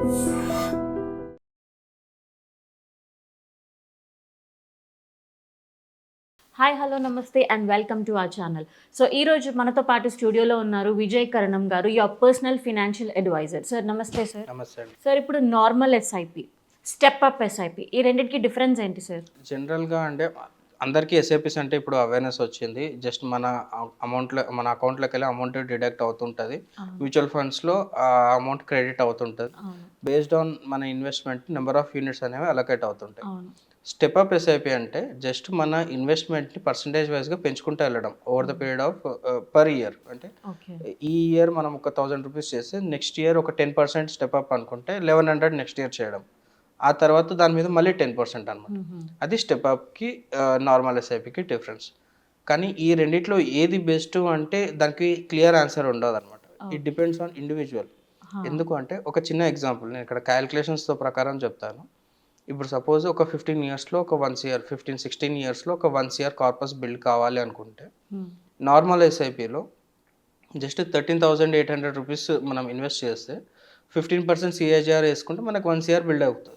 Hi hello నమస్తే and welcome to our channel. So ఈ రోజు మనతో పాటు స్టూడియోలో ఉన్నారు Vijay Karanam garu, your personal financial advisor. Sir నమస్తే సార్. నమస్తే అండి. సార్ ఇప్పుడు normal SIP, step up SIP, ఈ రెండింటికి డిఫరెన్స్ ఏంటి సార్? జనరల్గా అంటే అందరికీ ఎస్ఐపిస్ అంటే ఇప్పుడు అవేర్నెస్ వచ్చింది. జస్ట్ మన అమౌంట్లో మన అకౌంట్లోకి వెళ్ళి అమౌంట్ డిడక్ట్ అవుతుంటుంది. మ్యూచువల్ ఫండ్స్లో ఆ అమౌంట్ క్రెడిట్ అవుతుంటుంది. బేస్డ్ ఆన్ మన ఇన్వెస్ట్మెంట్ నెంబర్ ఆఫ్ యూనిట్స్ అనేవి అలొకేట్ అవుతుంటాయి. స్టెప్ అప్ ఎస్ఐపి అంటే జస్ట్ మన ఇన్వెస్ట్మెంట్ని పర్సంటేజ్ వైజ్గా పెంచుకుంటూ వెళ్ళడం over the period of per year. అంటే ఈ ఇయర్ మనం ఒక 1000 రూపీస్ చేస్తే నెక్స్ట్ ఇయర్ ఒక 10% స్టెప్ అప్ అనుకుంటే 1100 నెక్స్ట్ ఇయర్ చేయడం. ఆ తర్వాత దాని మీద మళ్ళీ 10% అనమాట. అది స్టెప్ అప్కి నార్మల్ ఎస్ఐపికి డిఫరెన్స్. కానీ ఈ రెండిట్లో ఏది బెస్ట్ అంటే దానికి క్లియర్ ఆన్సర్ ఉండదు అనమాట. It depends on individual. ఎందుకు అంటే ఒక చిన్న ఎగ్జాంపుల్ నేను ఇక్కడ క్యాలిక్యులేషన్స్తో ప్రకారం చెప్తాను. ఇప్పుడు సపోజ్ ఒక 15 ఇయర్స్లో ఒక 1 ఇయర్ 15-16 ఇయర్స్లో ఒక 1 ఇయర్ కార్పస్ బిల్డ్ కావాలి అనుకుంటే నార్మల్ ఎస్ఐపిలో జస్ట్ 13,800 రూపీస్ మనం ఇన్వెస్ట్ చేస్తే 15% సిఏజిఆర్ వేసుకుంటే మనకు 1 ఇయర్ బిల్డ్ అవుతుంది.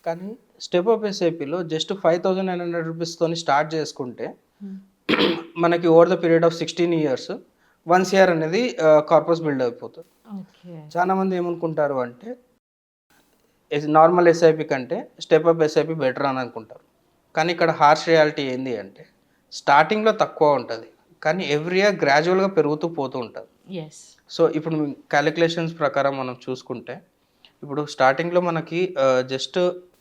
కానీ స్టెప్ అప్ ఎస్ఐపిలో జస్ట్ 5,900 రూపీస్తో స్టార్ట్ చేసుకుంటే మనకి over the period of 16 years 1 year అనేది కార్పస్ బిల్డ్ అయిపోతుంది. చాలా మంది ఏమనుకుంటారు అంటే నార్మల్ ఎస్ఐపి కంటే స్టెప్ అప్ ఎస్ఐపి బెటర్ అని అనుకుంటారు. కానీ ఇక్కడ హార్ష్ రియాలిటీ ఏంది అంటే స్టార్టింగ్లో తక్కువ ఉంటుంది, కానీ ఎవ్రీ ఇయర్ గ్రాడ్యువల్గా పెరుగుతూ పోతూ ఉంటుంది. సో ఇప్పుడు క్యాలిక్యులేషన్స్ ప్రకారం మనం చూసుకుంటే ఇప్పుడు స్టార్టింగ్లో మనకి జస్ట్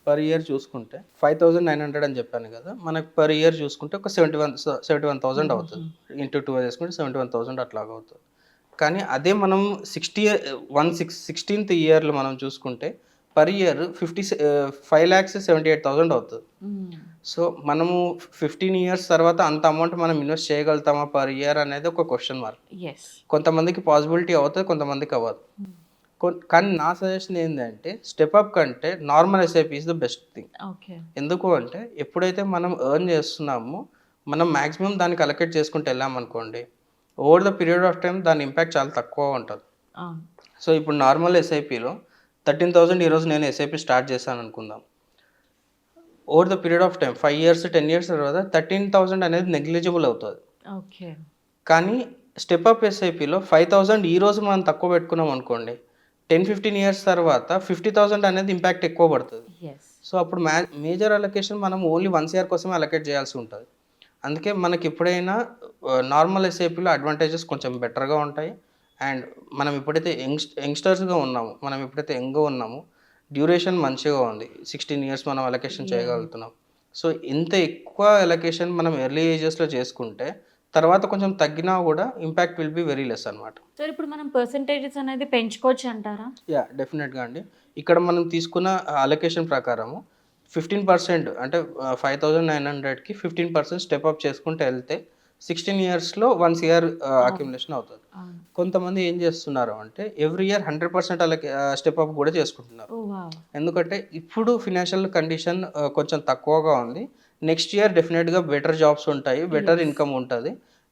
పర్ ఇయర్ చూసుకుంటే 5,900 అని చెప్పాను కదా, మనకి పర్ ఇయర్ చూసుకుంటే ఒక 71,000 అవుతుంది. ఇంటూ 2 చేసుకుంటే 71,000 అట్లాగా అవుతుంది. కానీ అదే మనం 16th ఇయర్లో మనం చూసుకుంటే పర్ ఇయర్ 5,78,000 అవుతుంది. సో మనము 15 ఇయర్స్ తర్వాత అంత అమౌంట్ మనం ఇన్వెస్ట్ చేయగలుగుతామా పర్ ఇయర్ అనేది ఒక క్వశ్చన్ మార్క్. కొంతమందికి పాసిబిలిటీ అవుతుంది, కొంతమందికి అవ్వదు. కానీ నా సజెషన్ ఏంటంటే స్టెప్ అప్ కంటే normal SIP is the best thing. ఎందుకు అంటే ఎప్పుడైతే మనం ఎర్న్ చేస్తున్నామో మనం మ్యాక్సిమం దానికి అలొకేట్ చేసుకుంటూ వెళ్ళామనుకోండి, over the period of time దాని ఇంపాక్ట్ చాలా తక్కువ ఉంటుంది. సో ఇప్పుడు నార్మల్ ఎస్ఐపిలో 13,000 ఈరోజు నేను ఎస్ఐపి స్టార్ట్ చేశాను అనుకుందాం. Over the period of time 5 years 10 years తర్వాత 13,000 అనేది నెగ్లిజిబుల్ అవుతుంది. కానీ స్టెప్ అప్ ఎస్ఐపిలో 5,000 ఈరోజు మనం తక్కువ పెట్టుకున్నాం అనుకోండి, 10-15 ఇయర్స్ తర్వాత 50,000 అనేది ఇంపాక్ట్ ఎక్కువ పడుతుంది. సో అప్పుడు మేజర్ అలొకేషన్ మనం ఓన్లీ 1 ఇయర్ కోసమే అలొకేట్ చేయాల్సి ఉంటుంది. అందుకే మనకి ఎప్పుడైనా నార్మల్ ఎస్ఐపిలో అడ్వాంటేజెస్ కొంచెం బెటర్గా ఉంటాయి. అండ్ మనం ఎప్పుడైతే యంగ్స్టర్స్గా ఉన్నాము, మనం ఎప్పుడైతే యంగ్గా ఉన్నామో డ్యూరేషన్ మంచిగా ఉంది, 16 ఇయర్స్ మనం అలొకేషన్ చేయగలుగుతున్నాం. సో ఇంత ఎక్కువ అలొకేషన్ మనం ఎర్లీ ఏజెస్లో చేసుకుంటే తర్వాత కొంచెం తగ్గినా కూడా impact will be very less అనమాట. సార్ ఇప్పుడు మనం పర్సంటేజెస్ అనేది పెంచుకోవచ్చు అంటారా? యా, డెఫినెట్గా అండి. ఇక్కడ మనం తీసుకున్న అలొకేషన్ ప్రకారము 15% అంటే 5,900కి 15% స్టెప్ అప్ చేసుకుంటూ వెళ్తే 16 ఇయర్స్లో 1 ఇయర్ అక్యుములేషన్ అవుతుంది. కొంతమంది ఏం చేస్తున్నారు అంటే ఎవ్రీ ఇయర్ 100% అలాగే స్టెప్ అప్ కూడా చేసుకుంటున్నారు. ఎందుకంటే ఇప్పుడు ఫినాన్షియల్ కండిషన్ కొంచెం తక్కువగా ఉంది. నెక్స్ట్ ఇయర్ డెఫినెట్గా బెటర్ జాబ్స్ ఉంటాయి, బెటర్ ఇన్కమ్ ఉంటుంది,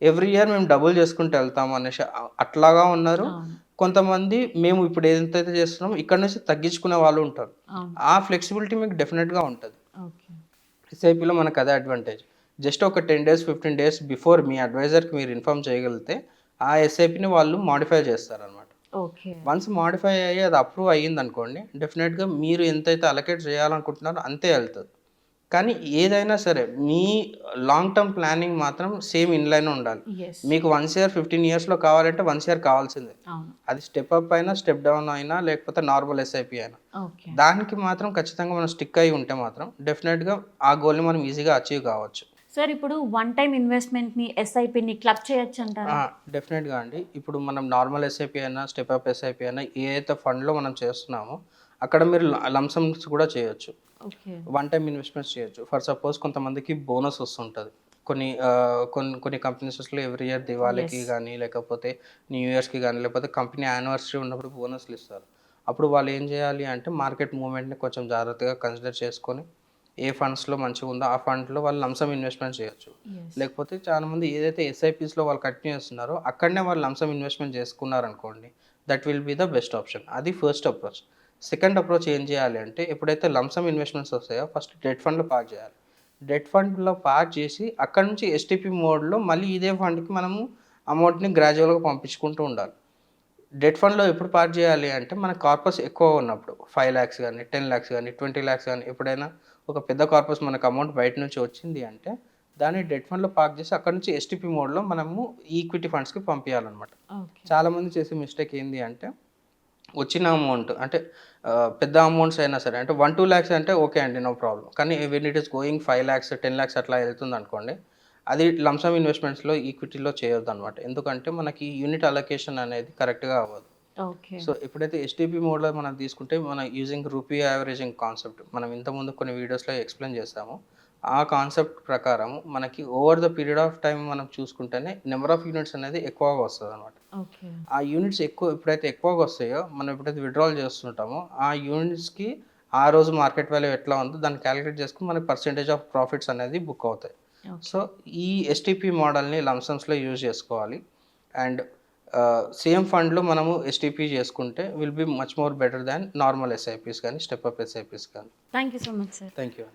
ఎవ్రీ ఇయర్ మేము డబుల్ చేసుకుంటూ వెళ్తాము అనేసి అట్లాగా ఉన్నారు. కొంతమంది మేము ఇప్పుడు ఏదైతే చేస్తున్నామో ఇక్కడ నుంచి తగ్గించుకునే వాళ్ళు ఉంటారు. ఆ ఫ్లెక్సిబిలిటీ మీకు డెఫినెట్గా ఉంటుంది. ఎస్ఐపిలో మనకు అదే అడ్వాంటేజ్. జస్ట్ ఒక 10 days 15 days బిఫోర్ మీ అడ్వైజర్కి మీరు ఇన్ఫార్మ్ చేయగలిగితే ఆ ఎస్ఐపిని వాళ్ళు మాడిఫై చేస్తారనమాట. వన్స్ మాడిఫై అయ్యి అది అప్రూవ్ అయ్యింది అనుకోండి, డెఫినెట్గా మీరు ఎంతైతే అలొకేట్ చేయాలనుకుంటున్నారో అంతే వెళ్తుంది. కానీ ఏదైనా సరే మీ లాంగ్ టర్మ్ ప్లానింగ్ మాత్రం సేమ్ ఇన్లైన్ ఉండాలి. మీకు 1 ఇయర్ 15 ఇయర్స్లో కావాలంటే 1 ఇయర్ కావాల్సిందే. అది స్టెప్ అప్ అయినా స్టెప్ డౌన్ అయినా లేకపోతే నార్మల్ ఎస్ఐపి అయినా దానికి మాత్రం ఖచ్చితంగా మనం స్టిక్ అయి ఉంటే మాత్రం డెఫినెట్గా ఆ గోల్ని మనం ఈజీగా అచీవ్ కావచ్చు. సార్ ఇప్పుడు వన్ టైం ఇన్వెస్ట్మెంట్ని ఎస్ఐపిని క్లబ్ చేయొచ్చు అంటారా? డెఫినెట్గా అండి. ఇప్పుడు మనం నార్మల్ ఎస్ఐపి అయినా స్టెప్ అప్ ఎస్ఐపి అయినా ఏదైతే ఫండ్లో మనం చేస్తున్నామో అక్కడ మీరు లంసమ్స్ కూడా చేయొచ్చు, వన్ టైం ఇన్వెస్ట్మెంట్స్ చేయొచ్చు. ఫర్ సపోజ్ కొంతమందికి బోనస్ వస్తుంటుంది. కొన్ని కంపెనీస్లో ఎవ్రీ ఇయర్ దివాళీకి కానీ లేకపోతే న్యూ ఇయర్స్కి కానీ లేకపోతే కంపెనీ యానివర్సరీ ఉన్నప్పుడు బోనస్లు ఇస్తారు. అప్పుడు వాళ్ళు ఏం చేయాలి అంటే మార్కెట్ మూవ్మెంట్ని కొంచెం జాగ్రత్తగా కన్సిడర్ చేసుకొని ఏ ఫండ్స్లో మంచిగా ఉందో ఆ ఫండ్లో వాళ్ళు లంసమ్ ఇన్వెస్ట్మెంట్ చేయొచ్చు. లేకపోతే చాలామంది ఏదైతే ఎస్ఐపిస్లో వాళ్ళు కంటిన్యూ చేస్తున్నారో అక్కడనే వాళ్ళు లంసమ్ ఇన్వెస్ట్మెంట్ చేసుకున్నారనుకోండి, that will be the best option. అది ఫస్ట్ అప్రోచ్. సెకండ్ అప్రోచ్ ఏం చేయాలి అంటే ఎప్పుడైతే లంసమ్ ఇన్వెస్ట్మెంట్స్ వస్తాయో ఫస్ట్ డెట్ ఫండ్లో పార్క్ చేయాలి. డెట్ ఫండ్లో పార్క్ చేసి అక్కడ నుంచి ఎస్టీపీ మోడ్లో మళ్ళీ ఇదే ఫండ్కి మనము అమౌంట్ని గ్రాడ్యువల్గా పంపించుకుంటూ ఉండాలి. డెట్ ఫండ్లో ఎప్పుడు పార్క్ చేయాలి అంటే మన కార్పస్ ఎక్కువ ఉన్నప్పుడు 5 lakhs కానీ 10 lakhs కానీ 20 lakhs కానీ ఎప్పుడైనా ఒక పెద్ద కార్పస్ మనకు అమౌంట్ బయట నుంచి వచ్చింది అంటే దాన్ని డెట్ ఫండ్లో పార్క్ చేసి అక్కడ నుంచి ఎస్టీపీ మోడ్లో మనము ఈక్విటీ ఫండ్స్కి పంపించాలన్నమాట. ఓకే. చాలామంది చేసే మిస్టేక్ ఏంటి అంటే వచ్చిన అమౌంట్ అంటే పెద్ద అమౌంట్స్ అయినా సరే అంటే 1-2 lakhs అంటే ఓకే అండి, నో ప్రాబ్లం. కానీ when it is going 5 lakhs 10 lakhs అట్లా వెళ్తుంది అనుకోండి, అది లంసమ్ ఇన్వెస్ట్మెంట్స్లో ఈక్విటీలో చేయొద్దు అనమాట. ఎందుకంటే మనకి యూనిట్ అలొకేషన్ అనేది కరెక్ట్గా అవ్వదు. ఓకే. సో ఎప్పుడైతే ఎస్టీపీ మోడ్లో మనం తీసుకుంటే మన యూజింగ్ రూపీ యావరేజింగ్ కాన్సెప్ట్ మనం ఇంతకుముందు కొన్ని వీడియోస్లో ఎక్స్ప్లెయిన్ చేస్తాము. ఆ కాన్సెప్ట్ ప్రకారం మనకి over the period of time మనం చూసుకుంటేనే నెంబర్ ఆఫ్ యూనిట్స్ అనేది ఎక్కువగా వస్తుంది అనమాట. ఓకే. ఆ యూనిట్స్ ఎప్పుడైతే ఎక్కువగా వస్తాయో మనం ఎప్పుడైతే విత్డ్రాల్ చేస్తుంటామో ఆ యూనిట్స్కి ఆ రోజు మార్కెట్ వాల్యూ ఎట్లా ఉందో దాన్ని క్యాలిక్యులేట్ చేసుకుని మనకి పర్సెంటేజ్ ఆఫ్ ప్రాఫిట్స్ అనేది బుక్ అవుతాయి. సో ఈ ఎస్టీపీ మోడల్ని లంసమ్స్లో యూజ్ చేసుకోవాలి. అండ్ సేమ్ ఫండ్లో మనము ఎస్టీపీ చేసుకుంటే will be much more better than normal SIPs కానీ స్టెప్ అప్ ఎస్ఐపీస్ కానీ. Thank you so much sir. Thank you.